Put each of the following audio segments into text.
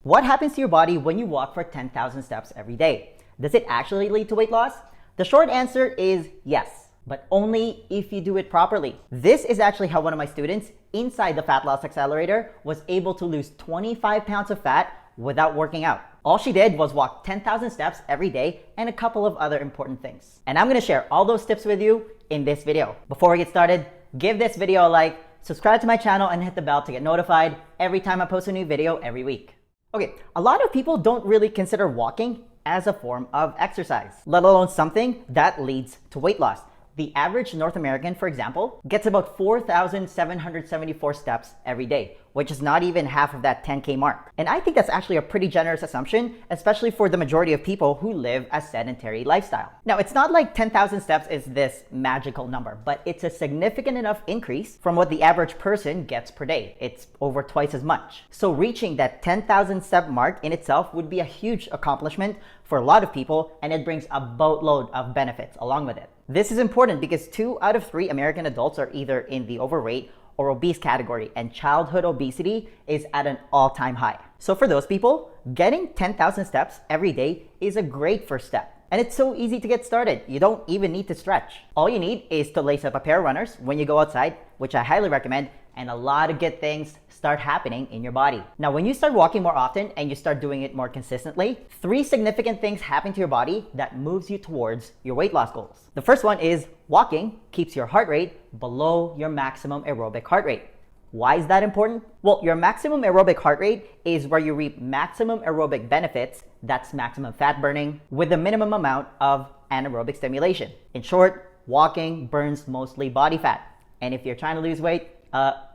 What happens to your body when you walk for 10,000 steps every day? Does it actually lead to weight loss? The short answer is yes, but only if you do it properly. This is actually how one of my students inside the Fat Loss Accelerator was able to lose 25 pounds of fat without working out. All she did was walk 10,000 steps every day and a couple of other important things. And I'm gonna share all those tips with you in this video. Before we get started, give this video a like, subscribe to my channel, and hit the bell to get notified every time I post a new video every week. Okay, a lot of people don't really consider walking as a form of exercise, let alone something that leads to weight loss. The average North American, for example, gets about 4,774 steps every day, which is not even half of that 10K mark. And I think that's actually a pretty generous assumption, especially for the majority of people who live a sedentary lifestyle. Now, it's not like 10,000 steps is this magical number, but it's a significant enough increase from what the average person gets per day. It's over twice as much. So reaching that 10,000 step mark in itself would be a huge accomplishment for a lot of people, and it brings a boatload of benefits along with it. This is important because 2 out of 3 American adults are either in the overweight or obese category, and childhood obesity is at an all-time high. So for those people, getting 10,000 steps every day is a great first step. And it's so easy to get started. You don't even need to stretch. All you need is to lace up a pair of runners when you go outside, which I highly recommend, and a lot of good things start happening in your body. Now, when you start walking more often and you start doing it more consistently, 3 significant things happen to your body that moves you towards your weight loss goals. The first one is walking keeps your heart rate below your maximum aerobic heart rate. Why is that important? Well, your maximum aerobic heart rate is where you reap maximum aerobic benefits, that's maximum fat burning, with the minimum amount of anaerobic stimulation. In short, walking burns mostly body fat. And if you're trying to lose weight,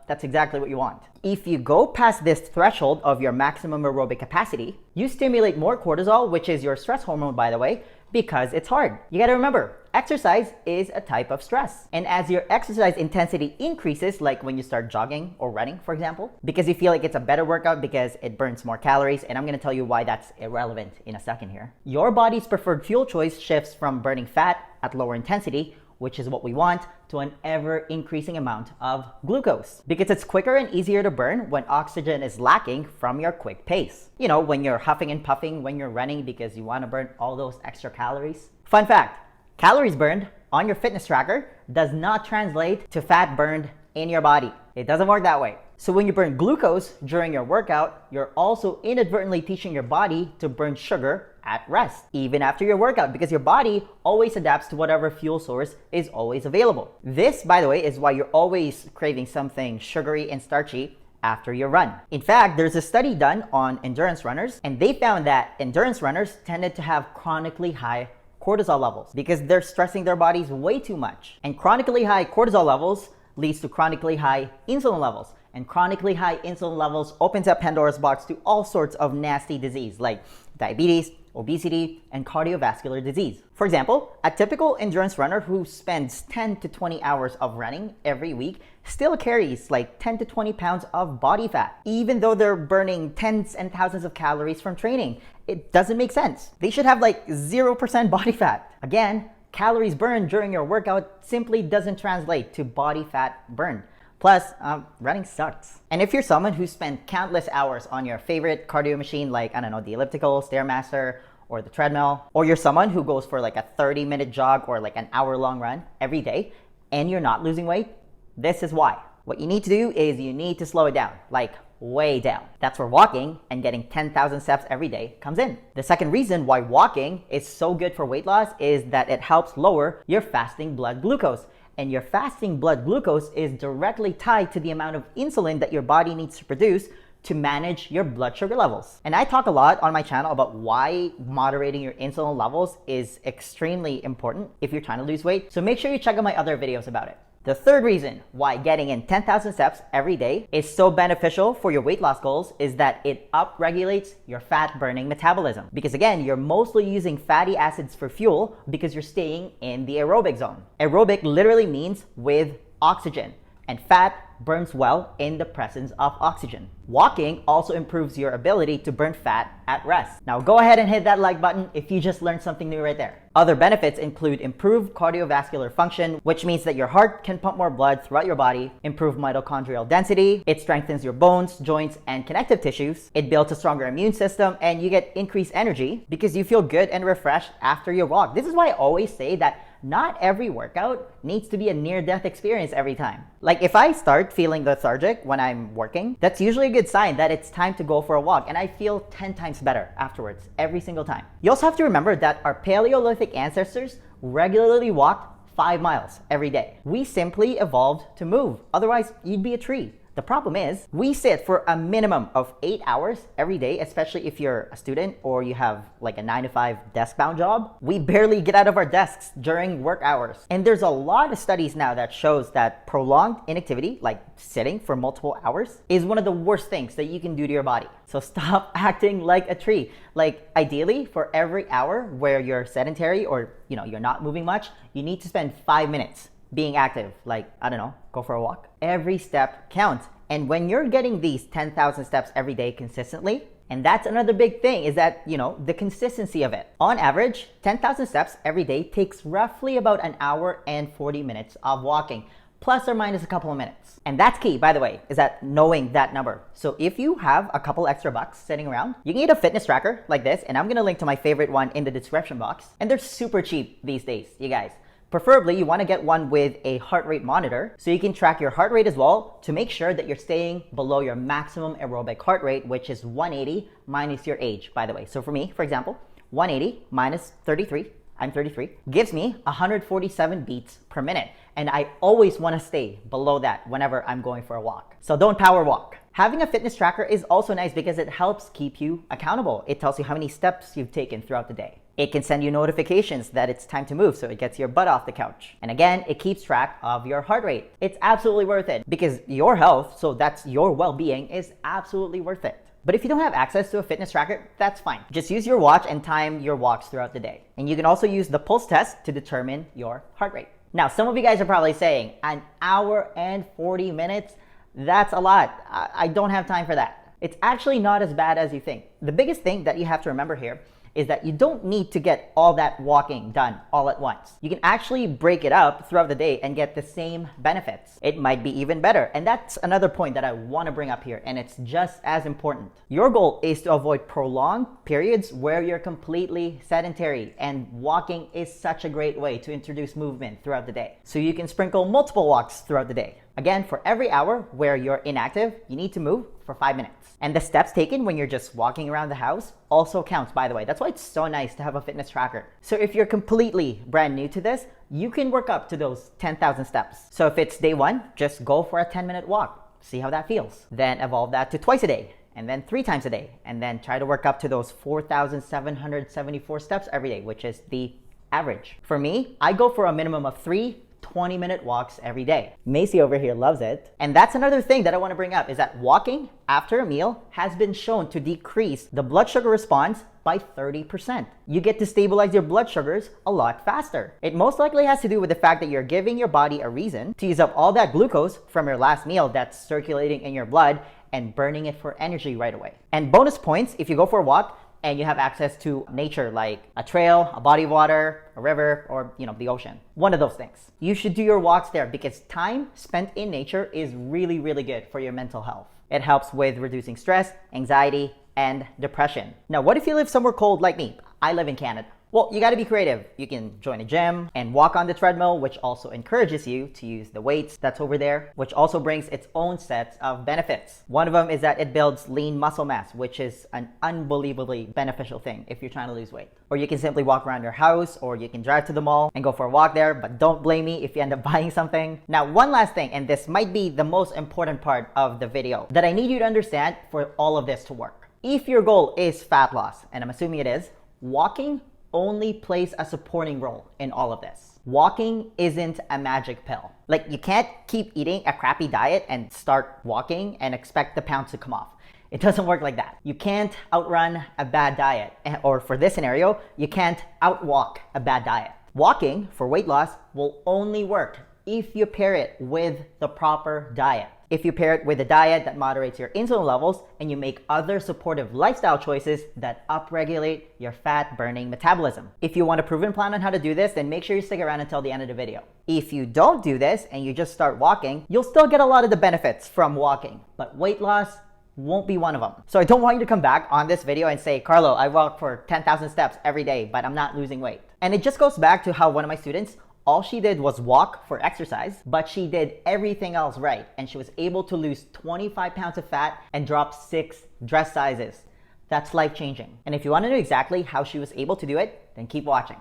that's exactly what you want. If you go past this threshold of your maximum aerobic capacity, you stimulate more cortisol, which is your stress hormone, by the way, because it's hard. You gotta remember, exercise is a type of stress. And as your exercise intensity increases, like when you start jogging or running, for example, because you feel like it's a better workout because it burns more calories, and I'm gonna tell you why that's irrelevant in a second here. Your body's preferred fuel choice shifts from burning fat at lower intensity, which is what we want, to an ever-increasing amount of glucose. Because it's quicker and easier to burn when oxygen is lacking from your quick pace. You know, when you're huffing and puffing when you're running because you want to burn all those extra calories. Fun fact, calories burned on your fitness tracker does not translate to fat burned in your body. It doesn't work that way. So when you burn glucose during your workout, you're also inadvertently teaching your body to burn sugar at rest, even after your workout, because your body always adapts to whatever fuel source is always available. This, by the way, is why you're always craving something sugary and starchy after your run. In fact, there's a study done on endurance runners, and they found that endurance runners tended to have chronically high cortisol levels because they're stressing their bodies way too much. And chronically high cortisol levels leads to chronically high insulin levels. And chronically high insulin levels opens up Pandora's box to all sorts of nasty disease like diabetes, obesity, and cardiovascular disease. For example, a typical endurance runner who spends 10 to 20 hours of running every week still carries like 10 to 20 pounds of body fat, even though they're burning tens and thousands of calories from training. It doesn't make sense. They should have like 0% body fat. Again, calories burned during your workout simply doesn't translate to body fat burned. Plus, running sucks. And if you're someone who spent countless hours on your favorite cardio machine, like, I don't know, the elliptical, Stairmaster, or the treadmill, or you're someone who goes for like a 30-minute jog or like an hour-long run every day, and you're not losing weight, this is why. What you need to do is you need to slow it down, like way down. That's where walking and getting 10,000 steps every day comes in. The second reason why walking is so good for weight loss is that it helps lower your fasting blood glucose. And your fasting blood glucose is directly tied to the amount of insulin that your body needs to produce to manage your blood sugar levels. And I talk a lot on my channel about why moderating your insulin levels is extremely important if you're trying to lose weight. So make sure you check out my other videos about it. The third reason why getting in 10,000 steps every day is so beneficial for your weight loss goals is that it upregulates your fat burning metabolism. Because again, you're mostly using fatty acids for fuel because you're staying in the aerobic zone. Aerobic literally means with oxygen, and fat burns well in the presence of oxygen. Walking also improves your ability to burn fat at rest. Now go ahead and hit that like button if you just learned something new right there. Other benefits include improved cardiovascular function, which means that your heart can pump more blood throughout your body, improve mitochondrial density, it strengthens your bones, joints, and connective tissues, it builds a stronger immune system, and you get increased energy because you feel good and refreshed after your walk. This is why I always say that not every workout needs to be a near-death experience every time. Like if I start feeling lethargic when I'm working, that's usually a good sign that it's time to go for a walk, and I feel 10 times better afterwards every single time. You also have to remember that our Paleolithic ancestors regularly walked 5 miles every day. We simply evolved to move, otherwise you'd be a tree. The problem is, we sit for a minimum of 8 hours every day, especially if you're a student or you have like a 9-to-5 desk-bound job. We barely get out of our desks during work hours. And there's a lot of studies now that shows that prolonged inactivity, like sitting for multiple hours, is one of the worst things that you can do to your body. So stop acting like a tree. Like ideally, for every hour where you're sedentary or you're not moving much, you need to spend 5 minutes being active, like, I don't know, go for a walk. Every step counts. And when you're getting these 10,000 steps every day consistently, and that's another big thing is that, the consistency of it. On average, 10,000 steps every day takes roughly about an hour and 40 minutes of walking, plus or minus a couple of minutes. And that's key, by the way, is that knowing that number. So if you have a couple extra bucks sitting around, you can get a fitness tracker like this, and I'm gonna link to my favorite one in the description box. And they're super cheap these days, you guys. Preferably, you want to get one with a heart rate monitor so you can track your heart rate as well to make sure that you're staying below your maximum aerobic heart rate, which is 180 minus your age, by the way. So for me, for example, 180 minus 33, I'm 33, gives me 147 beats per minute. And I always want to stay below that whenever I'm going for a walk. So don't power walk. Having a fitness tracker is also nice because it helps keep you accountable. It tells you how many steps you've taken throughout the day. It can send you notifications that it's time to move, so it gets your butt off the couch. And again, it keeps track of your heart rate. It's absolutely worth it because your health, so that's your well-being, is absolutely worth it. But if you don't have access to a fitness tracker, that's fine. Just use your watch and time your walks throughout the day. And you can also use the pulse test to determine your heart rate. Now, some of you guys are probably saying, an hour and 40 minutes? That's a lot. I don't have time for that. It's actually not as bad as you think. The biggest thing that you have to remember here is that you don't need to get all that walking done all at once. You can actually break it up throughout the day and get the same benefits. It might be even better. And that's another point that I want to bring up here, and it's just as important. Your goal is to avoid prolonged periods where you're completely sedentary, and walking is such a great way to introduce movement throughout the day. So you can sprinkle multiple walks throughout the day. Again, for every hour where you're inactive, you need to move for 5 minutes. And the steps taken when you're just walking around the house also counts, by the way. That's why it's so nice to have a fitness tracker. So if you're completely brand new to this, you can work up to those 10,000 steps. So if it's day 1, just go for a 10-minute walk. See how that feels. Then evolve that to twice a day, and then 3 times a day. And then try to work up to those 4,774 steps every day, which is the average. For me, I go for a minimum of 3 20-minute walks every day. Macy over here loves it. And that's another thing that I want to bring up is that walking after a meal has been shown to decrease the blood sugar response by 30%. You get to stabilize your blood sugars a lot faster. It most likely has to do with the fact that you're giving your body a reason to use up all that glucose from your last meal that's circulating in your blood and burning it for energy right away. And bonus points if you go for a walk and you have access to nature like a trail, a body of water, a river, or the ocean. One of those things. You should do your walks there because time spent in nature is really, really good for your mental health. It helps with reducing stress, anxiety, and depression. Now, what if you live somewhere cold like me? I live in Canada. Well, you gotta be creative. You can join a gym and walk on the treadmill, which also encourages you to use the weights that's over there, which also brings its own sets of benefits. One of them is that it builds lean muscle mass, which is an unbelievably beneficial thing if you're trying to lose weight. Or you can simply walk around your house, or you can drive to the mall and go for a walk there, but don't blame me if you end up buying something. Now, one last thing, and this might be the most important part of the video that I need you to understand for all of this to work. If your goal is fat loss, and I'm assuming it is, walking only plays a supporting role in all of this. Walking isn't a magic pill. Like, you can't keep eating a crappy diet and start walking and expect the pounds to come off. It doesn't work like that. You can't outrun a bad diet. Or for this scenario, you can't outwalk a bad diet. Walking for weight loss will only work if you pair it with the proper diet. If you pair it with a diet that moderates your insulin levels and you make other supportive lifestyle choices that upregulate your fat burning metabolism. If you want a proven plan on how to do this, then make sure you stick around until the end of the video. If you don't do this and you just start walking, you'll still get a lot of the benefits from walking, but weight loss won't be one of them. So I don't want you to come back on this video and say, Carlo, I walk for 10,000 steps every day, but I'm not losing weight. And it just goes back to how one of my students, all she did was walk for exercise, but she did everything else right. And she was able to lose 25 pounds of fat and drop 6 dress sizes. That's life-changing. And if you want to know exactly how she was able to do it, then keep watching.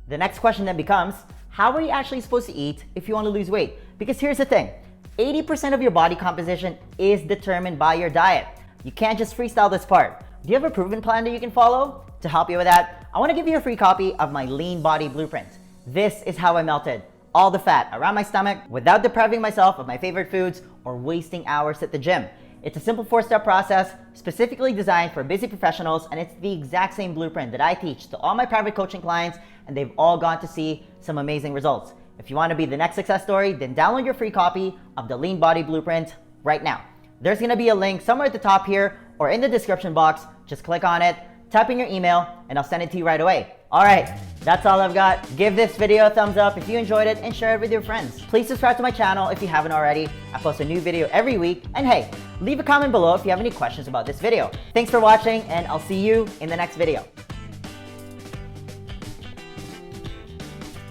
The next question then becomes, how are you actually supposed to eat if you want to lose weight? Because here's the thing, 80% of your body composition is determined by your diet. You can't just freestyle this part. Do you have a proven plan that you can follow? To help you with that, I want to give you a free copy of my Lean Body Blueprint. This is how I melted all the fat around my stomach without depriving myself of my favorite foods or wasting hours at the gym. It's a simple 4-step process specifically designed for busy professionals, and it's the exact same blueprint that I teach to all my private coaching clients, and they've all gone to see some amazing results. If you want to be the next success story, then download your free copy of the Lean Body Blueprint right now. There's going to be a link somewhere at the top here or in the description box. Just click on it, type in your email, and I'll send it to you right away. All right, that's all I've got. Give this video a thumbs up if you enjoyed it and share it with your friends. Please subscribe to my channel if you haven't already. I post a new video every week. And hey, leave a comment below if you have any questions about this video. Thanks for watching, and I'll see you in the next video.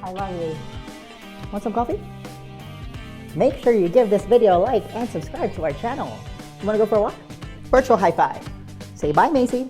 I love you. Want some coffee? Make sure you give this video a like and subscribe to our channel. You wanna go for a walk? Virtual high five. Say bye, Macy.